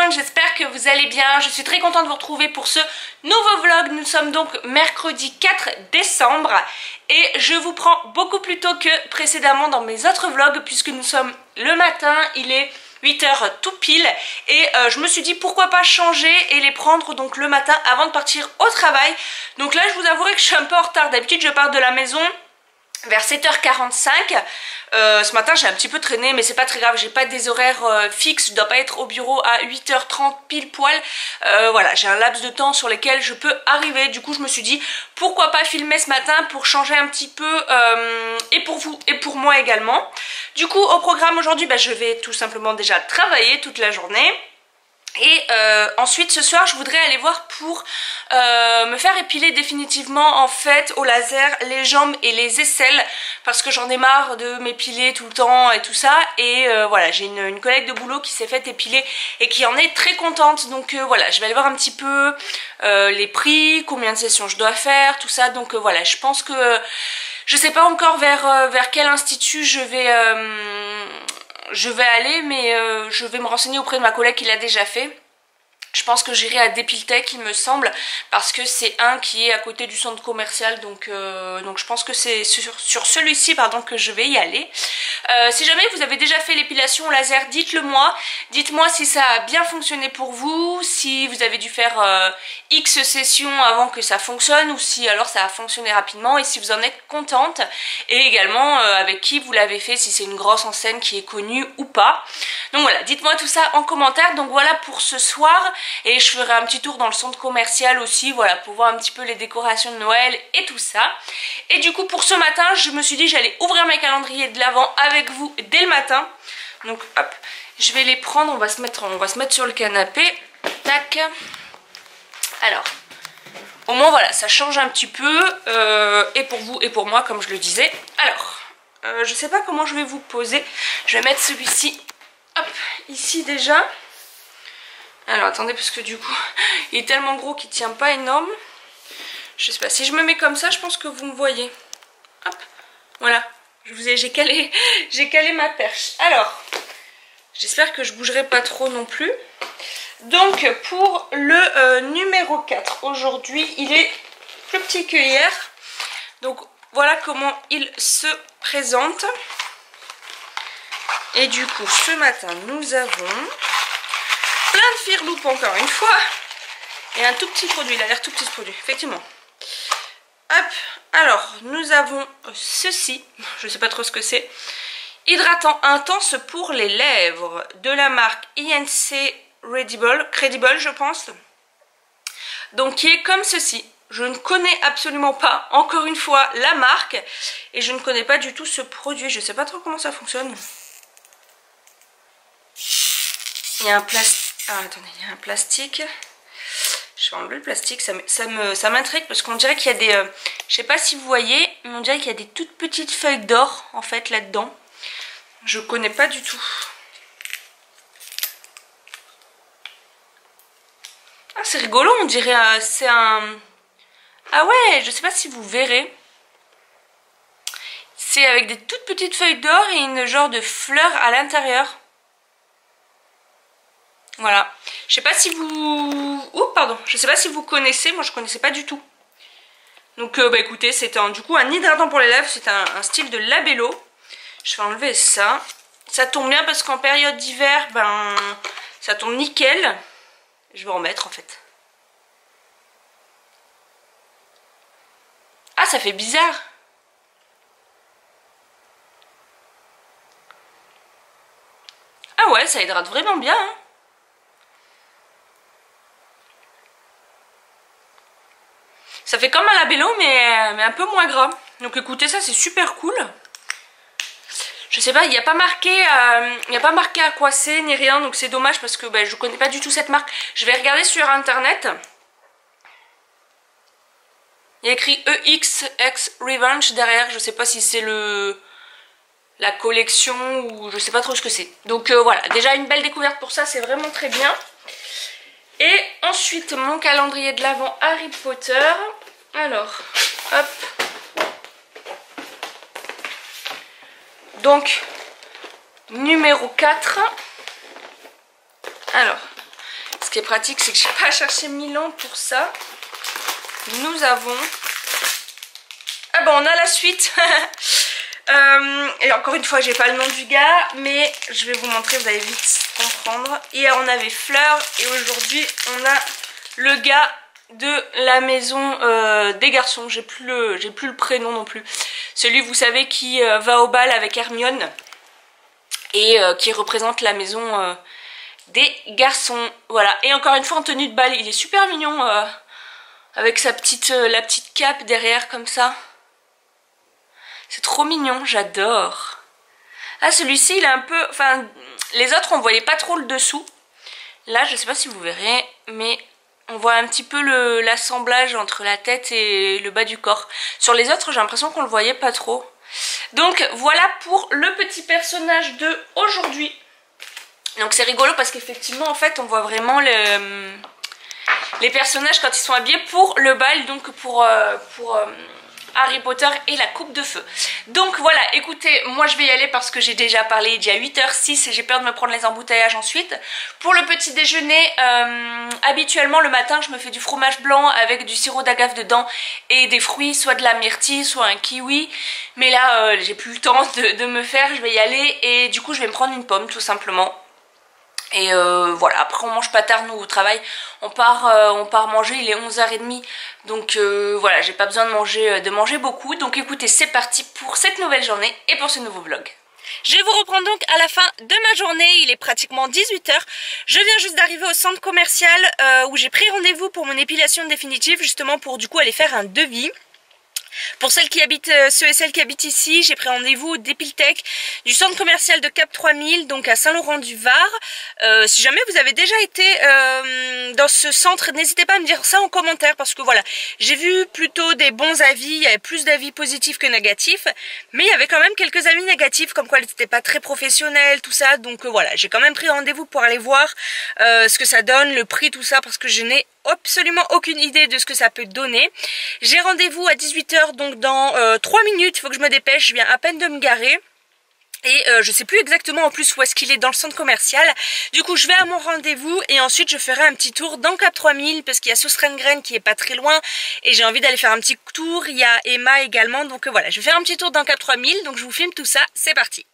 monde, j'espère que vous allez bien. Je suis très contente de vous retrouver pour ce nouveau vlog. Nous sommes donc mercredi 4 décembre et je vous prends beaucoup plus tôt que précédemment dans mes autres vlogs puisque nous sommes le matin, il est 8h tout pile et je me suis dit pourquoi pas changer et les prendre donc le matin avant de partir au travail. Donc là je vous avouerai que je suis un peu en retard. D'habitude je pars de la maison vers 7h45. Ce matin j'ai un petit peu traîné mais c'est pas très grave, j'ai pas des horaires fixes, je dois pas être au bureau à 8h30 pile poil. Voilà, j'ai un laps de temps sur lequel je peux arriver. Du coup je me suis dit pourquoi pas filmer ce matin pour changer un petit peu et pour vous et pour moi également. Du coup au programme aujourd'hui je vais tout simplement déjà travailler toute la journée. Et ensuite ce soir je voudrais aller voir pour me faire épiler définitivement en fait au laser les jambes et les aisselles parce que j'en ai marre de m'épiler tout le temps et tout ça. Et voilà, j'ai une collègue de boulot qui s'est fait épiler et qui en est très contente. Donc voilà, je vais aller voir un petit peu les prix, combien de sessions je dois faire, tout ça. Donc voilà, je pense que je sais pas encore vers quel institut je vais aller, mais je vais me renseigner auprès de ma collègue qui l'a déjà fait. Je pense que j'irai à Dépiltech il me semble, parce que c'est un qui est à côté du centre commercial, donc je pense que c'est sur celui-ci pardon que je vais y aller. Si jamais vous avez déjà fait l'épilation laser, dites-le moi. Dites-moi si ça a bien fonctionné pour vous, si vous avez dû faire X sessions avant que ça fonctionne, ou si alors ça a fonctionné rapidement, et si vous en êtes contente, et également avec qui vous l'avez fait, si c'est une grosse enseigne qui est connue ou pas. Donc voilà, dites-moi tout ça en commentaire. Donc voilà pour ce soir, et je ferai un petit tour dans le centre commercial aussi, voilà, pour voir un petit peu les décorations de Noël et tout ça. Et du coup pour ce matin, je me suis dit j'allais ouvrir mes calendriers de l'Avent avec vous dès le matin. Donc hop, je vais les prendre, on va se mettre sur le canapé. Tac. Alors, au moins voilà, ça change un petit peu, et pour vous et pour moi comme je le disais. Alors, je sais pas comment je vais vous poser. Je vais mettre celui-ci, hop, ici déjà. Alors attendez, parce que du coup il est tellement gros qu'il tient pas énorme. Je sais pas, si je me mets comme ça je pense que vous me voyez. Hop, voilà, j'ai calé ma perche. Alors, j'espère que je bougerai pas trop non plus. Donc pour le numéro 4 aujourd'hui, il est plus petit que hier. Donc voilà comment il se présente. Et du coup ce matin nous avons plein de firloupes encore une fois. Et un tout petit produit, il a l'air tout petit ce produit, effectivement. Hop, alors nous avons ceci, je sais pas trop ce que c'est. Hydratant intense pour les lèvres de la marque INC Credible je pense. Donc qui est comme ceci. Je ne connais absolument pas, encore une fois, la marque. Et je ne connais pas du tout ce produit, je sais pas trop comment ça fonctionne. Il y a un plastique. Ah, attendez, il y a un plastique. Je vais enlever le plastique, ça m'intrigue parce qu'on dirait qu'il y a des... je sais pas si vous voyez, mais on dirait qu'il y a des toutes petites feuilles d'or en fait là-dedans. Je connais pas du tout. Ah, c'est rigolo, on dirait... c'est un... Ah ouais, je sais pas si vous verrez. C'est avec des toutes petites feuilles d'or et une genre de fleur à l'intérieur. Voilà, je sais pas si vous... Oups, pardon, je sais pas si vous connaissez, moi je connaissais pas du tout. Donc écoutez, c'est du coup un hydratant pour les lèvres, c'est un style de labello. Je vais enlever ça. Ça tombe bien parce qu'en période d'hiver, ça tombe nickel. Je vais remettre en fait. Ah, ça fait bizarre. Ah ouais, ça hydrate vraiment bien, hein. Ça fait comme un labello mais un peu moins gras. Donc écoutez, ça c'est super cool. Je sais pas, il n'y a pas marqué à quoi c'est ni rien, donc c'est dommage parce que je connais pas du tout cette marque. Je vais regarder sur internet. Il y a écrit EXX Revenge derrière, je sais pas si c'est la collection ou je sais pas trop ce que c'est. Donc voilà, déjà une belle découverte pour ça, c'est vraiment très bien. Et ensuite mon calendrier de l'Avent Harry Potter. Alors, hop. Donc, numéro 4. Alors, Ce qui est pratique, c'est que j'ai pas cherché 1000 ans pour ça. Nous avons... Ah bon, on a la suite. Et encore une fois, j'ai pas le nom du gars, mais je vais vous montrer, vous allez vite comprendre. Hier, on avait Fleur et aujourd'hui, on a le gars de la maison des garçons. J'ai plus le prénom non plus. Celui, vous savez, qui va au bal avec Hermione et qui représente la maison des garçons. Voilà. Et encore une fois, en tenue de bal, il est super mignon avec sa la petite cape derrière comme ça. C'est trop mignon, j'adore. Ah, celui-ci, il est un peu... Enfin, les autres, on voyait pas trop le dessous. Là, je sais pas si vous verrez, mais on voit un petit peu l'assemblage entre la tête et le bas du corps. Sur les autres, j'ai l'impression qu'on le voyait pas trop. Donc, voilà pour le petit personnage de aujourd'hui. Donc, c'est rigolo parce qu'effectivement, en fait, on voit vraiment les personnages quand ils sont habillés pour le bal, donc pour Harry Potter et la coupe de feu. Donc voilà, écoutez, moi je vais y aller parce que j'ai déjà parlé, il est déjà 8h06 et j'ai peur de me prendre les embouteillages ensuite. Pour le petit déjeuner, habituellement le matin je me fais du fromage blanc avec du sirop d'agave dedans et des fruits, soit de la myrtille, soit un kiwi. Mais là j'ai plus le temps de me faire, je vais y aller et du coup je vais me prendre une pomme tout simplement. Et voilà, après on mange pas tard nous au travail, on part manger, il est 11h30, donc voilà, j'ai pas besoin de manger beaucoup. Donc écoutez, c'est parti pour cette nouvelle journée et pour ce nouveau vlog. Je vous reprends donc à la fin de ma journée, il est pratiquement 18h. Je viens juste d'arriver au centre commercial où j'ai pris rendez-vous pour mon épilation définitive, justement pour du coup aller faire un devis. Pour ceux et celles qui habitent ici, j'ai pris rendez-vous au Dépiltec du centre commercial de Cap 3000, donc à Saint-Laurent-du-Var. Si jamais vous avez déjà été dans ce centre, n'hésitez pas à me dire ça en commentaire parce que voilà, j'ai vu plutôt des bons avis, il y avait plus d'avis positifs que négatifs, mais il y avait quand même quelques avis négatifs comme quoi c'était pas très professionnel, tout ça. Donc voilà, j'ai quand même pris rendez-vous pour aller voir ce que ça donne, le prix, tout ça, parce que je n'ai absolument aucune idée de ce que ça peut donner. J'ai rendez-vous à 18h, donc dans 3 minutes, il faut que je me dépêche, je viens à peine de me garer. Et je sais plus exactement en plus où est-ce qu'il est dans le centre commercial. Du coup je vais à mon rendez-vous et ensuite je ferai un petit tour dans Cap 3000 parce qu'il y a Sostrengren qui est pas très loin et j'ai envie d'aller faire un petit tour. Il y a Emma également, donc voilà, je vais faire un petit tour dans Cap 3000, donc je vous filme tout ça, c'est parti.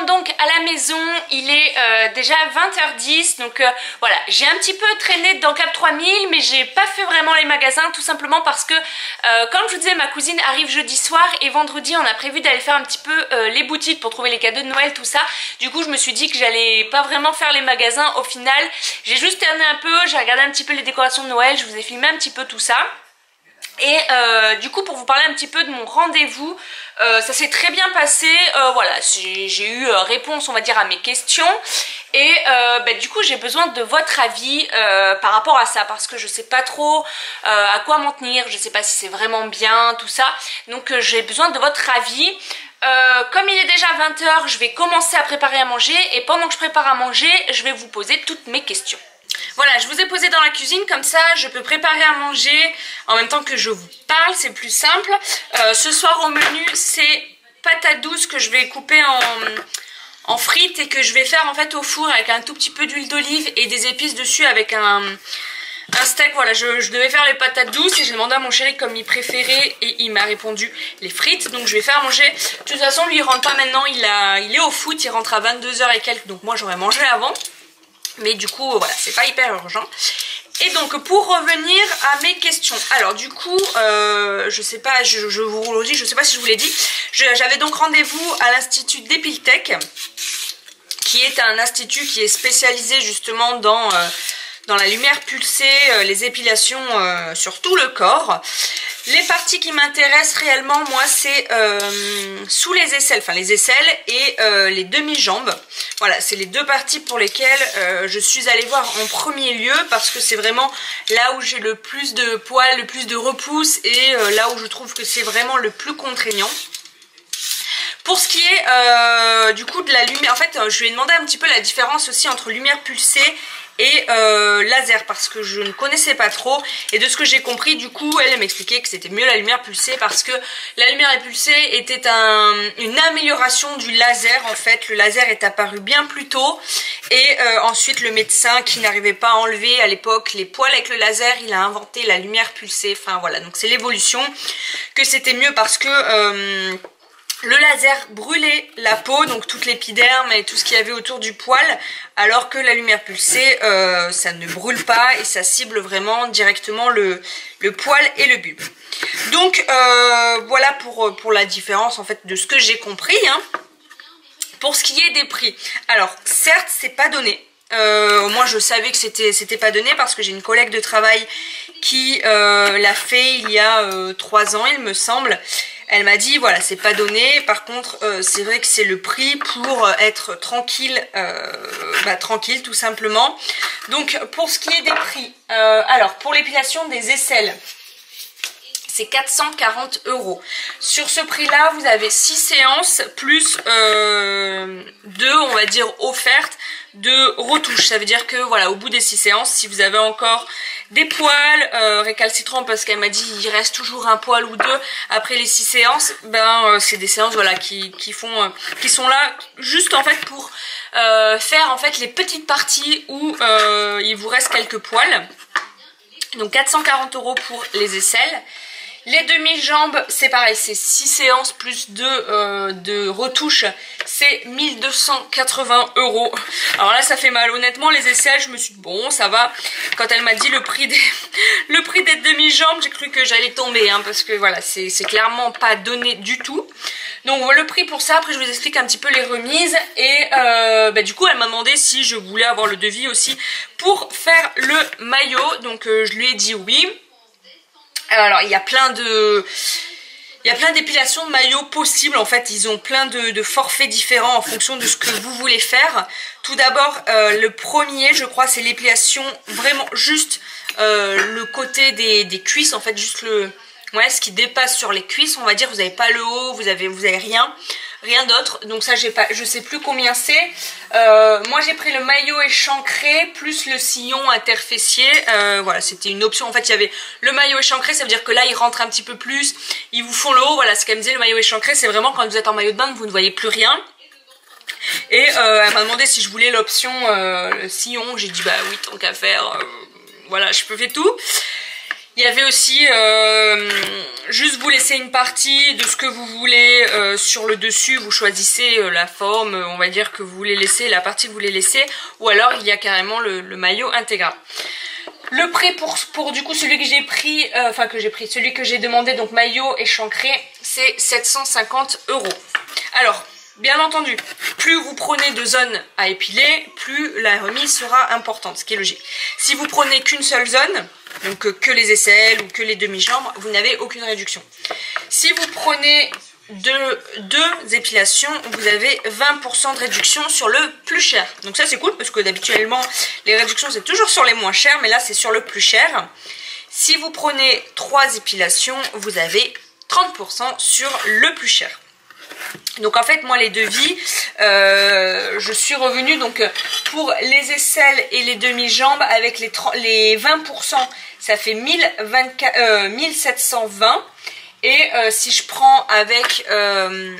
Donc à la maison, il est déjà 20h10, donc voilà, j'ai un petit peu traîné dans Cap 3000 mais j'ai pas fait vraiment les magasins, tout simplement parce que comme je vous disais, ma cousine arrive jeudi soir et vendredi on a prévu d'aller faire un petit peu les boutiques pour trouver les cadeaux de Noël, tout ça. Du coup je me suis dit que j'allais pas vraiment faire les magasins. Au final j'ai juste terminé un peu, j'ai regardé un petit peu les décorations de Noël, je vous ai filmé un petit peu tout ça. Et du coup pour vous parler un petit peu de mon rendez-vous, ça s'est très bien passé, voilà, j'ai eu réponse on va dire à mes questions. Et du coup j'ai besoin de votre avis par rapport à ça, parce que je sais pas trop à quoi m'en tenir, je sais pas si c'est vraiment bien tout ça. Donc j'ai besoin de votre avis. Comme il est déjà 20h, je vais commencer à préparer à manger et pendant que je prépare à manger, je vais vous poser toutes mes questions. Voilà, je vous ai posé dans la cuisine, comme ça je peux préparer à manger en même temps que je vous parle, c'est plus simple. Ce soir au menu, c'est patates douces que je vais couper en frites et que je vais faire en fait au four avec un tout petit peu d'huile d'olive et des épices dessus avec un Un steak, voilà, je devais faire les patates douces et j'ai demandé à mon chéri comme il préférait et il m'a répondu les frites. Donc je vais faire manger. De toute façon, lui il rentre pas maintenant, il est au foot, il rentre à 22 h et quelques. Donc moi j'aurais mangé avant. Mais du coup, voilà, c'est pas hyper urgent. Et donc pour revenir à mes questions, alors du coup je sais pas, je vous le dis, je sais pas si je vous l'ai dit, j'avais donc rendez-vous à l'Institut d'Epiltech, qui est un institut qui est spécialisé justement dans la lumière pulsée, les épilations sur tout le corps. Les parties qui m'intéressent réellement, moi, c'est sous les aisselles, enfin les aisselles et les demi-jambes. Voilà, c'est les deux parties pour lesquelles je suis allée voir en premier lieu parce que c'est vraiment là où j'ai le plus de poils, le plus de repousse et là où je trouve que c'est vraiment le plus contraignant. Pour ce qui est du coup de la lumière, en fait, je lui ai demandé un petit peu la différence aussi entre lumière pulsée et laser parce que je ne connaissais pas trop et de ce que j'ai compris du coup elle m'expliquait que c'était mieux la lumière pulsée parce que la lumière pulsée était une amélioration du laser. En fait le laser est apparu bien plus tôt et ensuite le médecin qui n'arrivait pas à enlever à l'époque les poils avec le laser, il a inventé la lumière pulsée. Enfin voilà, donc c'est l'évolution, que c'était mieux parce que le laser brûlait la peau, donc toute l'épiderme et tout ce qu'il y avait autour du poil, alors que la lumière pulsée, ça ne brûle pas et ça cible vraiment directement le poil et le bulbe. Donc voilà pour la différence en fait de ce que j'ai compris, hein. Pour ce qui est des prix, alors certes c'est pas donné. Moi je savais que c'était pas donné parce que j'ai une collègue de travail qui l'a fait il y a 3 ans il me semble. Elle m'a dit voilà c'est pas donné, par contre c'est vrai que c'est le prix pour être tranquille, tranquille tout simplement. Donc pour ce qui est des prix, alors pour l'épilation des aisselles, c'est 440 €. Sur ce prix là vous avez 6 séances plus 2 on va dire offertes de retouches. Ça veut dire que voilà au bout des 6 séances, si vous avez encore des poils récalcitrants, parce qu'elle m'a dit il reste toujours un poil ou deux après les 6 séances, c'est des séances voilà qui sont là juste en fait pour faire en fait les petites parties où il vous reste quelques poils. Donc 440 € pour les aisselles. Les demi-jambes, c'est pareil, c'est 6 séances plus 2 de retouches, c'est 1280 €. Alors là, ça fait mal. Honnêtement, les aisselles, je me suis dit, bon, ça va. Quand elle m'a dit le prix des demi-jambes, j'ai cru que j'allais tomber, hein, parce que voilà, c'est clairement pas donné du tout. Donc voilà le prix pour ça. Après, je vous explique un petit peu les remises. Et du coup, elle m'a demandé si je voulais avoir le devis aussi pour faire le maillot. Donc je lui ai dit oui. Alors il y a plein d'épilations de maillots possibles. En fait ils ont plein de forfaits différents en fonction de ce que vous voulez faire. Tout d'abord le premier je crois c'est l'épilation vraiment juste le côté des cuisses, en fait juste ce qui dépasse sur les cuisses on va dire. Vous n'avez pas le haut, vous avez rien d'autre, donc ça je sais plus combien c'est. Moi j'ai pris le maillot échancré plus le sillon interfessier. Voilà, c'était une option. En fait il y avait le maillot échancré, ça veut dire que là il rentre un petit peu plus, ils vous font le haut. Voilà ce qu'elle me disait, le maillot échancré c'est vraiment quand vous êtes en maillot de bain vous ne voyez plus rien. Et elle m'a demandé si je voulais l'option le sillon. J'ai dit bah oui tant qu'à faire, voilà je fais tout. Il y avait aussi juste vous laisser une partie de ce que vous voulez sur le dessus, vous choisissez la forme, on va dire que vous voulez laisser, la partie que vous voulez laisser, ou alors il y a carrément le maillot intégral. Le prix pour du coup celui que j'ai pris, celui que j'ai demandé, donc maillot échancré, c'est 750 €. Alors, bien entendu, plus vous prenez de zones à épiler, plus la remise sera importante, ce qui est logique. Si vous prenez qu'une seule zone, donc que les aisselles ou que les demi-jambes, vous n'avez aucune réduction. Si vous prenez deux épilations, vous avez 20% de réduction sur le plus cher. Donc ça c'est cool parce que d'habituellement les réductions c'est toujours sur les moins chers, mais là c'est sur le plus cher. Si vous prenez 3 épilations, vous avez 30% sur le plus cher. Donc en fait moi les devis, je suis revenue donc pour les aisselles et les demi-jambes avec les 20%, ça fait 1720. Et si je prends avec le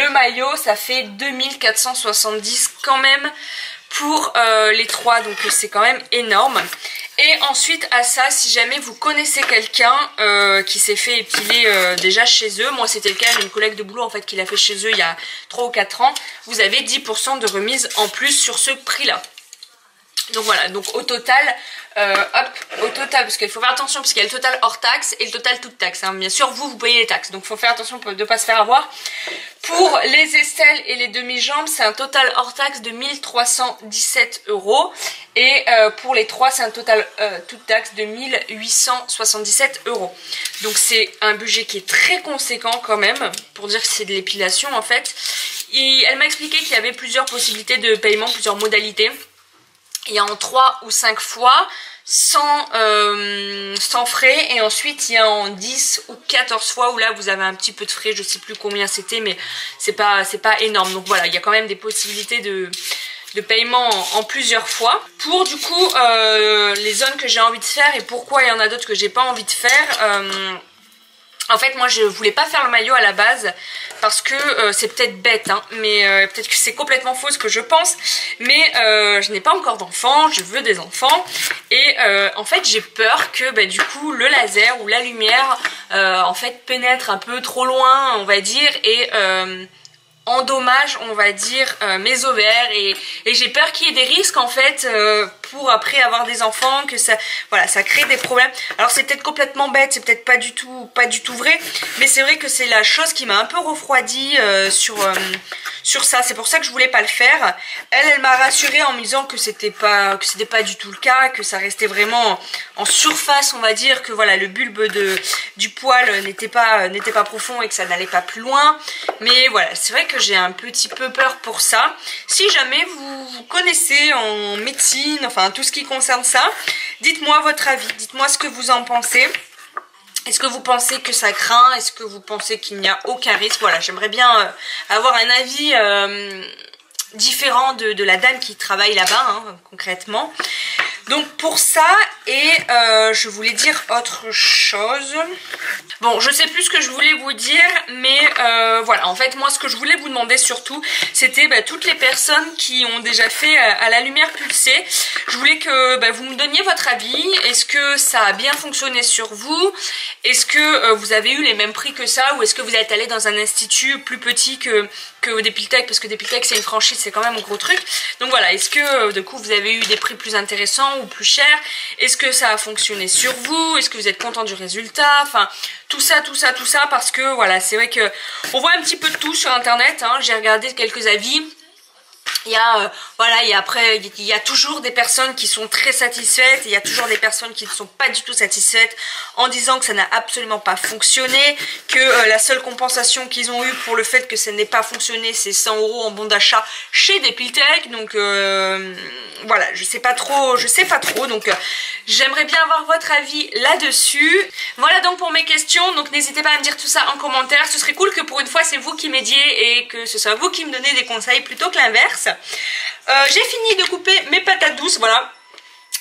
maillot, ça fait 2470 quand même pour les 3, donc c'est quand même énorme. Et ensuite à ça, si jamais vous connaissez quelqu'un qui s'est fait épiler déjà chez eux, moi c'était le cas, j'ai une collègue de boulot en fait qui l'a fait chez eux il y a 3 ou 4 ans, vous avez 10% de remise en plus sur ce prix là. Donc voilà, donc au total, au total, parce qu'il faut faire attention parce qu'il y a le total hors taxe et le total toute taxe, hein. Bien sûr vous payez les taxes, donc il faut faire attention de ne pas se faire avoir. Pour les aisselles et les demi-jambes, c'est un total hors taxe de 1317 € et pour les 3 c'est un total toute taxe de 1877 €. Donc c'est un budget qui est très conséquent quand même, pour dire que c'est de l'épilation en fait. Et elle m'a expliqué qu'il y avait plusieurs possibilités de paiement, plusieurs modalités. Il y a en 3 ou 5 fois sans frais, et ensuite il y a en 10 ou 14 fois où là vous avez un petit peu de frais, je sais plus combien c'était, mais c'est pas énorme. Donc voilà, il y a quand même des possibilités de paiement en plusieurs fois. Pour du coup les zones que j'ai envie de faire et pourquoi il y en a d'autres que j'ai pas envie de faire, en fait moi je voulais pas faire le maillot à la base parce que c'est peut-être bête hein, mais peut-être que c'est complètement faux ce que je pense, mais je n'ai pas encore d'enfants, je veux des enfants et en fait j'ai peur que bah, du coup le laser ou la lumière en fait pénètre un peu trop loin on va dire et endommage on va dire mes ovaires et j'ai peur qu'il y ait des risques en fait pour après avoir des enfants, que ça voilà ça crée des problèmes. Alors c'est peut-être complètement bête, c'est peut-être pas du tout vrai, mais c'est vrai que c'est la chose qui m'a un peu refroidi sur ça. C'est pour ça que je voulais pas le faire. Elle m'a rassurée en me disant que c'était pas du tout le cas, que ça restait vraiment en surface on va dire, que voilà le bulbe du poil n'était pas profond et que ça n'allait pas plus loin. Mais voilà, c'est vrai que j'ai un petit peu peur pour ça. Si jamais vous connaissez en médecine, enfin tout ce qui concerne ça, dites-moi votre avis, dites-moi ce que vous en pensez. Est-ce que vous pensez que ça craint? Est-ce que vous pensez qu'il n'y a aucun risque? Voilà, j'aimerais bien avoir un avis différent de la dame qui travaille là-bas, hein, concrètement. Donc pour ça, et je voulais dire autre chose. Bon, je sais plus ce que je voulais vous dire, mais voilà, en fait moi ce que je voulais vous demander surtout, c'était bah, toutes les personnes qui ont déjà fait à la lumière pulsée. Je voulais que bah, vous me donniez votre avis. Est-ce que ça a bien fonctionné sur vous? Est-ce que vous avez eu les mêmes prix que ça? Ou est-ce que vous êtes allé dans un institut plus petit que Dépiltech? Parce que Dépiltech c'est une franchise, c'est quand même un gros truc. Donc voilà, est-ce que du coup vous avez eu des prix plus intéressants ou plus chers? Est-ce que ça a fonctionné sur vous? Est-ce que vous êtes content du résultat? Enfin tout ça, parce que voilà, c'est vrai que on voit un petit peu de tout sur internet, hein. J'ai regardé quelques avis. Il y a voilà, et après il y a toujours des personnes qui sont très satisfaites et il y a toujours des personnes qui ne sont pas du tout satisfaites en disant que ça n'a absolument pas fonctionné, que la seule compensation qu'ils ont eue pour le fait que ça n'ait pas fonctionné c'est 100 € en bon d'achat chez Dépiltech. Donc voilà, je sais pas trop, donc j'aimerais bien avoir votre avis là-dessus. Voilà donc pour mes questions, donc n'hésitez pas à me dire tout ça en commentaire. Ce serait cool que pour une fois c'est vous qui m'aidiez et que ce soit vous qui me donnez des conseils plutôt que l'inverse. J'ai fini de couper mes patates douces, voilà.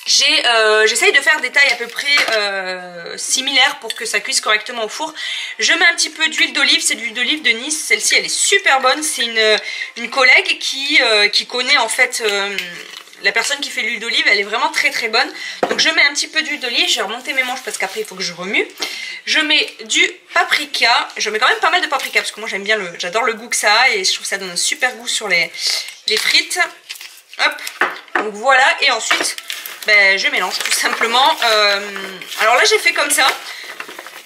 J'essaye de faire des tailles à peu près similaires pour que ça cuise correctement au four. Je mets un petit peu d'huile d'olive, c'est de l'huile d'olive de Nice, celle-ci elle est super bonne. C'est une collègue qui connaît en fait la personne qui fait l'huile d'olive, elle est vraiment très très bonne. Donc je mets un petit peu d'huile d'olive, je vais remonter mes manches parce qu'après il faut que je remue. Je mets du paprika, je mets quand même pas mal de paprika parce que moi j'adore le goût que ça a et je trouve que ça donne un super goût sur les frites. Hop, donc voilà, et ensuite ben, je mélange tout simplement. Alors là j'ai fait comme ça,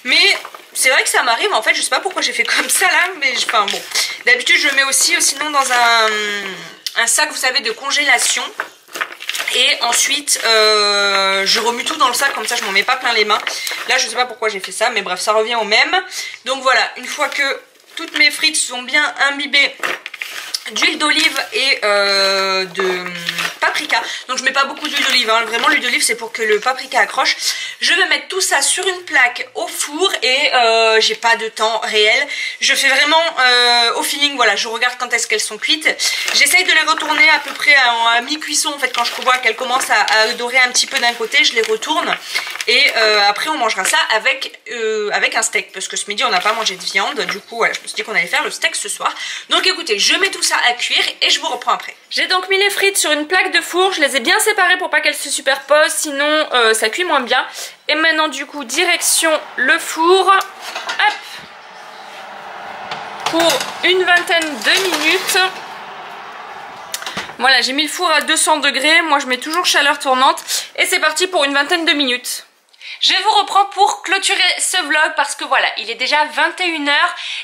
mais c'est vrai que ça m'arrive en fait, je sais pas pourquoi j'ai fait comme ça là, mais enfin bon, d'habitude je mets aussi sinon dans un sac vous savez de congélation. Et ensuite je remue tout dans le sac, comme ça je m'en mets pas plein les mains. Là je sais pas pourquoi j'ai fait ça, mais bref ça revient au même. Donc voilà, une fois que toutes mes frites sont bien imbibées d'huile d'olive et de paprika, donc je mets pas beaucoup d'huile d'olive, hein. Vraiment l'huile d'olive c'est pour que le paprika accroche. Je vais mettre tout ça sur une plaque au four et j'ai pas de temps réel, je fais vraiment au feeling, voilà, je regarde quand est-ce qu'elles sont cuites. J'essaye de les retourner à peu près à mi-cuisson en fait, quand je vois qu'elles commencent à dorer un petit peu d'un côté, je les retourne et après on mangera ça avec un steak, parce que ce midi on n'a pas mangé de viande, du coup voilà, je me suis dit qu'on allait faire le steak ce soir. Donc écoutez, je mets tout ça à cuire et je vous reprends après. J'ai donc mis les frites sur une plaque plaques de four, je les ai bien séparées pour pas qu'elles se superposent, sinon ça cuit moins bien. Et maintenant du coup direction le four, hop, pour une vingtaine de minutes. Voilà, j'ai mis le four à 200 degrés, moi je mets toujours chaleur tournante et c'est parti pour une vingtaine de minutes. Je vous reprends pour clôturer ce vlog parce que voilà, il est déjà 21 h,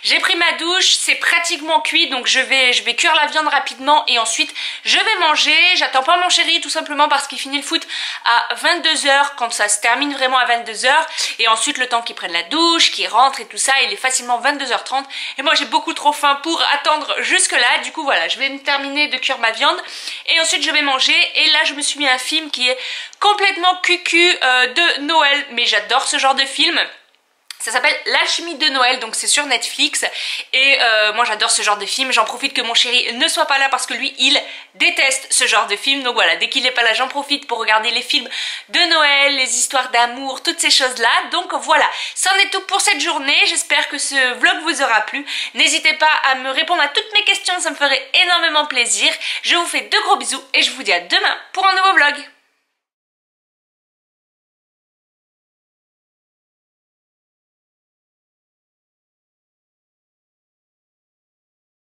j'ai pris ma douche, c'est pratiquement cuit donc je vais cuire la viande rapidement et ensuite je vais manger. J'attends pas mon chéri tout simplement parce qu'il finit le foot à 22 h quand ça se termine vraiment à 22 h et ensuite le temps qu'il prenne la douche, qu'il rentre et tout ça, il est facilement 22 h 30 et moi j'ai beaucoup trop faim pour attendre jusque là. Du coup voilà, je vais me terminer de cuire ma viande et ensuite je vais manger et là je me suis mis un film qui est complètement cucu de Noël. Mais j'adore ce genre de film. Ça s'appelle L'Alchimie de Noël, donc c'est sur Netflix. Et moi j'adore ce genre de film. J'en profite que mon chéri ne soit pas là parce que lui il déteste ce genre de film. Donc voilà, dès qu'il n'est pas là j'en profite pour regarder les films de Noël, les histoires d'amour, toutes ces choses là. Donc voilà, c'en est tout pour cette journée. J'espère que ce vlog vous aura plu. N'hésitez pas à me répondre à toutes mes questions, ça me ferait énormément plaisir. Je vous fais de gros bisous et je vous dis à demain pour un nouveau vlog.